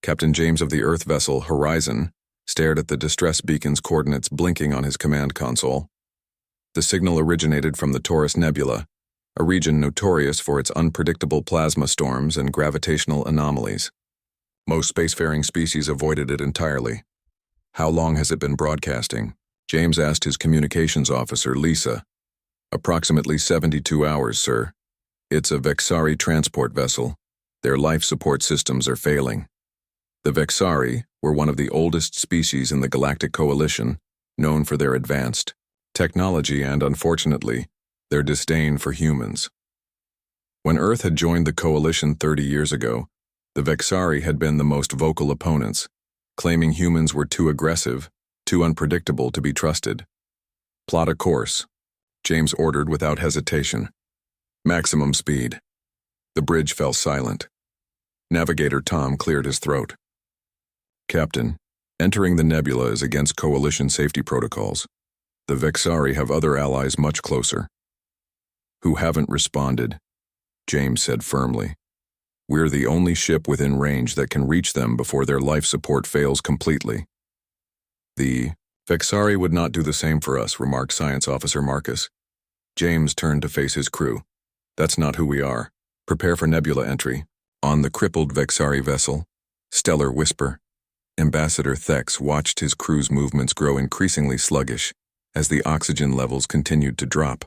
Captain James of the Earth vessel Horizon stared at the distress beacon's coordinates blinking on his command console. The signal originated from the Taurus Nebula, a region notorious for its unpredictable plasma storms and gravitational anomalies. Most spacefaring species avoided it entirely. "How long has it been broadcasting?" James asked his communications officer, Lisa. "Approximately 72 hours, sir. It's a Vexari transport vessel. Their life support systems are failing." The Vexari were one of the oldest species in the Galactic Coalition, known for their advanced technology and, unfortunately, their disdain for humans. When Earth had joined the Coalition 30 years ago, the Vexari had been the most vocal opponents, claiming humans were too aggressive, too unpredictable to be trusted. "Plot a course," James ordered without hesitation. "Maximum speed." The bridge fell silent. Navigator Tom cleared his throat. "Captain, entering the nebula is against Coalition safety protocols. The Vexari have other allies much closer." "Who haven't responded," James said firmly. "We're the only ship within range that can reach them before their life support fails completely." "The Vexari would not do the same for us," remarked Science Officer Marcus. James turned to face his crew. "That's not who we are. Prepare for nebula entry." On the crippled Vexari vessel, Stellar Whisper, Ambassador Thex watched his crew's movements grow increasingly sluggish as the oxygen levels continued to drop.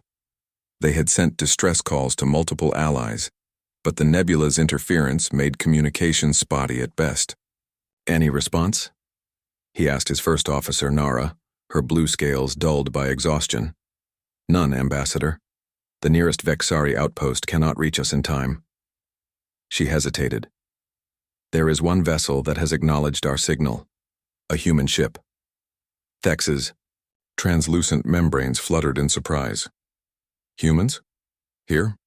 They had sent distress calls to multiple allies, but the nebula's interference made communication spotty at best. "Any response?" he asked his first officer, Nara, her blue scales dulled by exhaustion. "None, Ambassador. The nearest Vexari outpost cannot reach us in time." She hesitated. "There is one vessel that has acknowledged our signal. A human ship." Thex's translucent membranes fluttered in surprise. "Humans? Here?"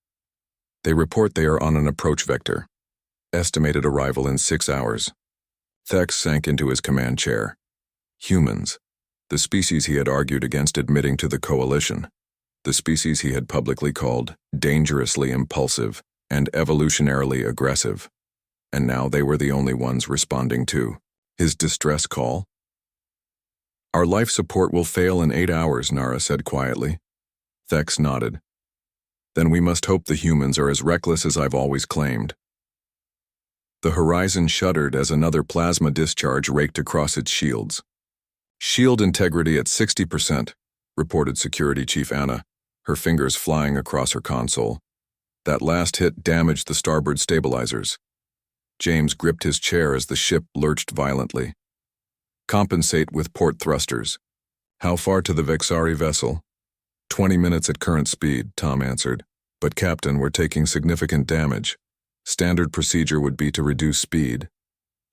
"They report they are on an approach vector. Estimated arrival in 6 hours." Thex sank into his command chair. Humans, the species he had argued against admitting to the Coalition, the species he had publicly called dangerously impulsive and evolutionarily aggressive. And now they were the only ones responding to his distress call. "Our life support will fail in 8 hours, Nara said quietly. Thex nodded. "Then we must hope the humans are as reckless as I've always claimed." The Horizon shuddered as another plasma discharge raked across its shields. "Shield integrity at 60%, reported Security Chief Anna, her fingers flying across her console. "That last hit damaged the starboard stabilizers." James gripped his chair as the ship lurched violently. "Compensate with port thrusters." "How far to the Vexari vessel?" 20 minutes at current speed, Tom answered. "But Captain, we're taking significant damage. Standard procedure would be to reduce speed."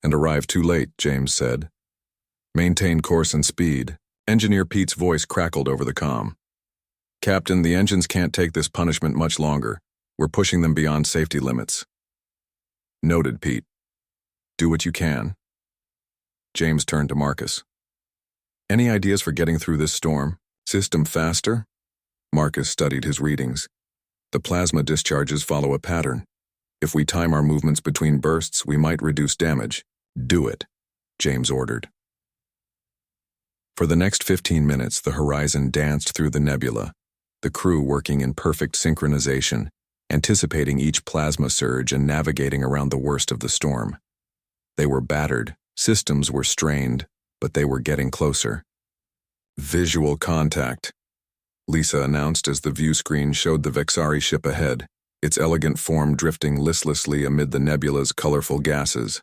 "And arrive too late," James said. "Maintain course and speed." Engineer Pete's voice crackled over the comm. "Captain, the engines can't take this punishment much longer. We're pushing them beyond safety limits." "Noted, Pete. Do what you can." James turned to Marcus. "Any ideas for getting through this storm? System faster?" Marcus studied his readings. "The plasma discharges follow a pattern. If we time our movements between bursts, we might reduce damage." "Do it," James ordered. For the next 15 minutes, the Horizon danced through the nebula, the crew working in perfect synchronization, anticipating each plasma surge and navigating around the worst of the storm. They were battered, systems were strained, but they were getting closer. "Visual contact," Lisa announced as the view screen showed the Vexari ship ahead, its elegant form drifting listlessly amid the nebula's colorful gases.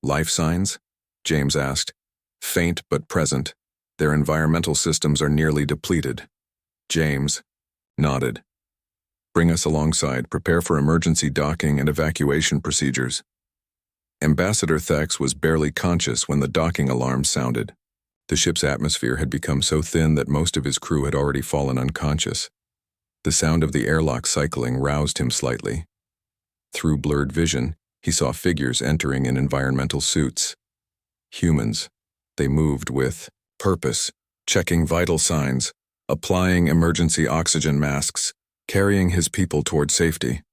"Life signs?" James asked. "Faint but present. Their environmental systems are nearly depleted." James nodded. "Bring us alongside. Prepare for emergency docking and evacuation procedures." Ambassador Thex was barely conscious when the docking alarm sounded. The ship's atmosphere had become so thin that most of his crew had already fallen unconscious. The sound of the airlock cycling roused him slightly. Through blurred vision, he saw figures entering in environmental suits. Humans. They moved with purpose, checking vital signs, applying emergency oxygen masks, carrying his people toward safety.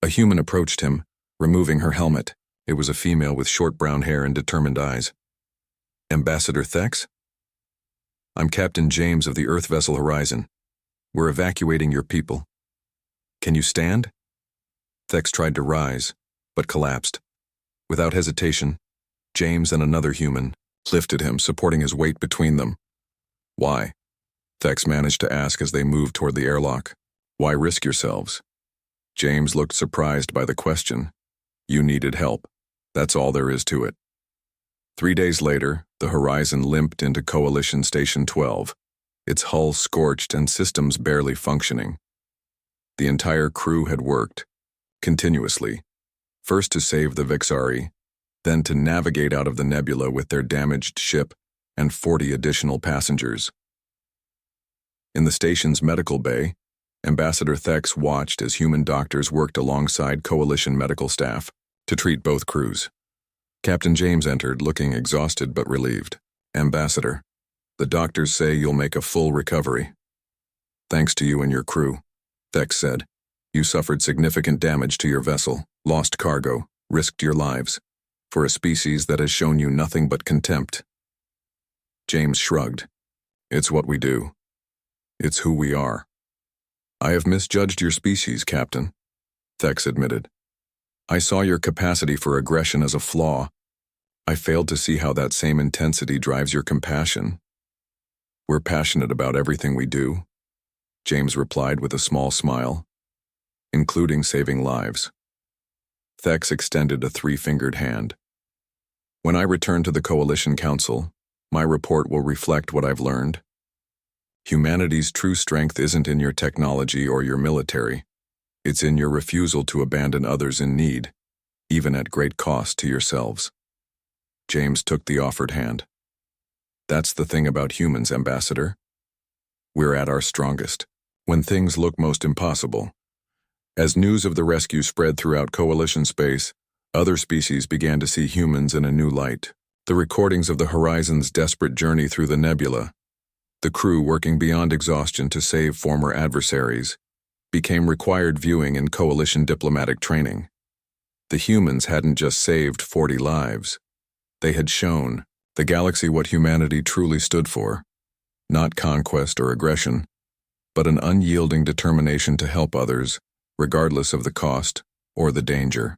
A human approached him, removing her helmet, It was a female with short brown hair and determined eyes. Ambassador Thex? I'm Captain James of the Earth vessel Horizon. We're evacuating your people. Can you stand? Thex tried to rise, but collapsed. Without hesitation, James and another human lifted him, supporting his weight between them. Why? Thex managed to ask as they moved toward the airlock. Why risk yourselves? James looked surprised by the question. You needed help. That's all there is to it. 3 days later, the Horizon limped into Coalition Station 12, its hull scorched and systems barely functioning. The entire crew had worked, continuously, first to save the Vixari, then to navigate out of the nebula with their damaged ship and 40 additional passengers. In the station's medical bay, Ambassador Thex watched as human doctors worked alongside Coalition medical staff to treat both crews. Captain James entered, looking exhausted but relieved. Ambassador, the doctors say you'll make a full recovery. Thanks to you and your crew, Thex said. You suffered significant damage to your vessel, lost cargo, risked your lives, for a species that has shown you nothing but contempt. James shrugged. It's what we do. It's who we are. I have misjudged your species, Captain, Thex admitted. I saw your capacity for aggression as a flaw. I failed to see how that same intensity drives your compassion. We're passionate about everything we do, James replied with a small smile, including saving lives. Thex extended a 3-fingered hand. When I return to the Coalition Council, my report will reflect what I've learned. Humanity's true strength isn't in your technology or your military. It's in your refusal to abandon others in need, even at great cost to yourselves. James took the offered hand. That's the thing about humans, Ambassador. We're at our strongest, when things look most impossible. As news of the rescue spread throughout Coalition space, other species began to see humans in a new light. The recordings of the Horizon's desperate journey through the nebula, the crew working beyond exhaustion to save former adversaries, became required viewing in Coalition diplomatic training. The humans hadn't just saved 40 lives. They had shown the galaxy what humanity truly stood for. Not conquest or aggression, but an unyielding determination to help others, regardless of the cost or the danger.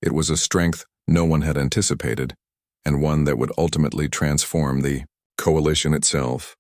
It was a strength no one had anticipated, and one that would ultimately transform the Coalition itself.